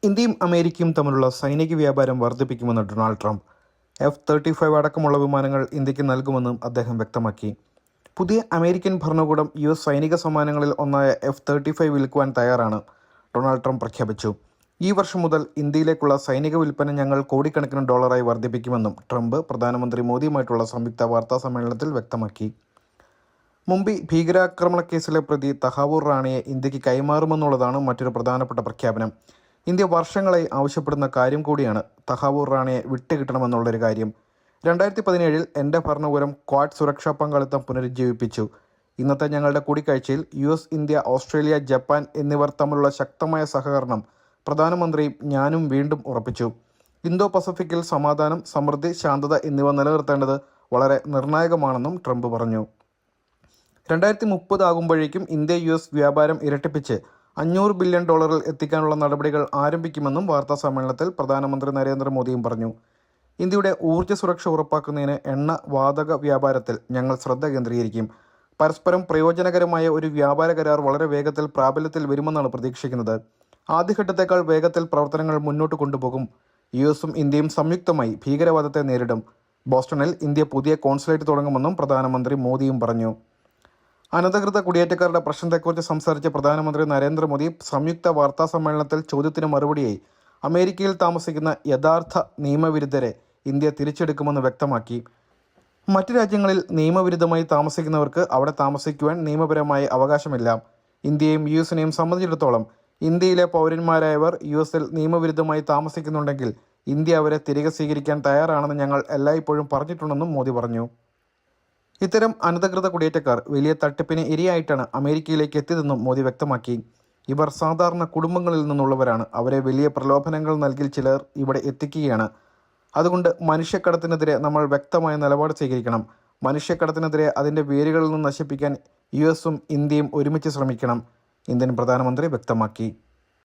ഇന്ത്യയും അമേരിക്കയും തമ്മിലുള്ള സൈനിക വ്യാപാരം വർദ്ധിപ്പിക്കുമെന്ന് ഡൊണാൾഡ് ട്രംപ്. F-35 അടക്കമുള്ള വിമാനങ്ങൾ ഇന്ത്യക്ക് നൽകുമെന്നും അദ്ദേഹം വ്യക്തമാക്കി. പുതിയ അമേരിക്കൻ ഭരണകൂടം US സൈനിക സമ്മാനങ്ങളിൽ ഒന്നായ F-35 വിൽക്കുവാൻ തയ്യാറാണ് ഡൊണാൾഡ് ട്രംപ് പ്രഖ്യാപിച്ചു. ഈ വർഷം മുതൽ ഇന്ത്യയിലേക്കുള്ള സൈനിക വിൽപ്പന ഞങ്ങൾ കോടിക്കണക്കിന് ഡോളറായി വർദ്ധിപ്പിക്കുമെന്നും ട്രംപ് പ്രധാനമന്ത്രി മോദിയുമായിട്ടുള്ള സംയുക്ത വാർത്താ സമ്മേളനത്തിൽ വ്യക്തമാക്കി. മുംബൈ ഭീകരാക്രമണ കേസിലെ പ്രതി തഹാവൂർ റാണയെ ഇന്ത്യക്ക് കൈമാറുമെന്നുള്ളതാണ് മറ്റൊരു പ്രധാനപ്പെട്ട പ്രഖ്യാപനം. ഇന്ത്യ വർഷങ്ങളായി ആവശ്യപ്പെടുന്ന കാര്യം കൂടിയാണ് തഹാവൂർ റാണയെ വിട്ടുകിട്ടണമെന്നുള്ളൊരു കാര്യം. 2017 എൻ്റെ ഭരണകൂടം ക്വാഡ് സുരക്ഷാ പങ്കാളിത്തം പുനരുജ്ജീവിപ്പിച്ചു. ഇന്നത്തെ ഞങ്ങളുടെ കൂടിക്കാഴ്ചയിൽ US, ഇന്ത്യ, ഓസ്ട്രേലിയ, ജപ്പാൻ എന്നിവർ തമ്മിലുള്ള ശക്തമായ സഹകരണം പ്രധാനമന്ത്രിയും ഞാനും വീണ്ടും ഉറപ്പിച്ചു. ഇന്തോ പസഫിക്കിൽ സമാധാനം, സമൃദ്ധി, ശാന്തത എന്നിവ നിലനിർത്തേണ്ടത് വളരെ നിർണായകമാണെന്നും ട്രംപ് പറഞ്ഞു. 2030 ആകുമ്പോഴേക്കും ഇന്ത്യ US വ്യാപാരം ഇരട്ടിപ്പിച്ച് $500 ബില്യൺ എത്തിക്കാനുള്ള നടപടികൾ ആരംഭിക്കുമെന്നും വാർത്താ സമ്മേളനത്തിൽ പ്രധാനമന്ത്രി നരേന്ദ്രമോദിയും പറഞ്ഞു. ഇന്ത്യയുടെ ഊർജ്ജ സുരക്ഷ ഉറപ്പാക്കുന്നതിന് എണ്ണ വാതക വ്യാപാരത്തിൽ ഞങ്ങൾ ശ്രദ്ധ കേന്ദ്രീകരിക്കും. പരസ്പരം പ്രയോജനകരമായ ഒരു വ്യാപാര കരാർ വളരെ വേഗത്തിൽ പ്രാബല്യത്തിൽ വരുമെന്നാണ് പ്രതീക്ഷിക്കുന്നത്. ആദ്യഘട്ടത്തേക്കാൾ വേഗത്തിൽ പ്രവർത്തനങ്ങൾ മുന്നോട്ട് കൊണ്ടുപോകും. USഉം ഇന്ത്യയും സംയുക്തമായി ഭീകരവാദത്തെ നേരിടും. ബോസ്റ്റണിൽ ഇന്ത്യ പുതിയ കോൺസുലേറ്റ് തുടങ്ങുമെന്നും പ്രധാനമന്ത്രി മോദിയും പറഞ്ഞു. അനധികൃത കുടിയേറ്റക്കാരുടെ പ്രശ്നത്തെക്കുറിച്ച് സംസാരിച്ച പ്രധാനമന്ത്രി നരേന്ദ്രമോദി സംയുക്ത വാർത്താ സമ്മേളനത്തിൽ ചോദ്യത്തിന് മറുപടിയായി അമേരിക്കയിൽ താമസിക്കുന്ന യഥാർത്ഥ നിയമവിരുദ്ധരെ ഇന്ത്യ തിരിച്ചെടുക്കുമെന്ന് വ്യക്തമാക്കി. മറ്റ് രാജ്യങ്ങളിൽ നിയമവിരുദ്ധമായി താമസിക്കുന്നവർക്ക് അവിടെ താമസിക്കുവാൻ നിയമപരമായ അവകാശമില്ല. ഇന്ത്യയും USനെയും സംബന്ധിച്ചിടത്തോളം ഇന്ത്യയിലെ പൗരന്മാരായവർ USൽ നിയമവിരുദ്ധമായി താമസിക്കുന്നുണ്ടെങ്കിൽ ഇന്ത്യ അവരെ തിരികെ സ്വീകരിക്കാൻ തയ്യാറാണെന്ന് ഞങ്ങൾ എല്ലായ്പ്പോഴും പറഞ്ഞിട്ടുണ്ടെന്നും മോദി പറഞ്ഞു. ഇത്തരം അനധികൃത കുടിയേറ്റക്കാർ വലിയ തട്ടിപ്പിന് ഇരയായിട്ടാണ് അമേരിക്കയിലേക്ക് എത്തിയതെന്നും മോദി വ്യക്തമാക്കി. ഇവർ സാധാരണ കുടുംബങ്ങളിൽ നിന്നുള്ളവരാണ്. അവരെ വലിയ പ്രലോഭനങ്ങൾ നൽകി ചിലർ ഇവിടെ എത്തിക്കുകയാണ്. അതുകൊണ്ട് മനുഷ്യക്കടത്തിനെതിരെ നമ്മൾ വ്യക്തമായ നിലപാട് സ്വീകരിക്കണം. മനുഷ്യക്കടത്തിനെതിരെ അതിൻ്റെ വേരുകളിൽ നിന്ന് നശിപ്പിക്കാൻ USഉം ഇന്ത്യയും ഒരുമിച്ച് ശ്രമിക്കണം, ഇന്ത്യൻ പ്രധാനമന്ത്രി വ്യക്തമാക്കി.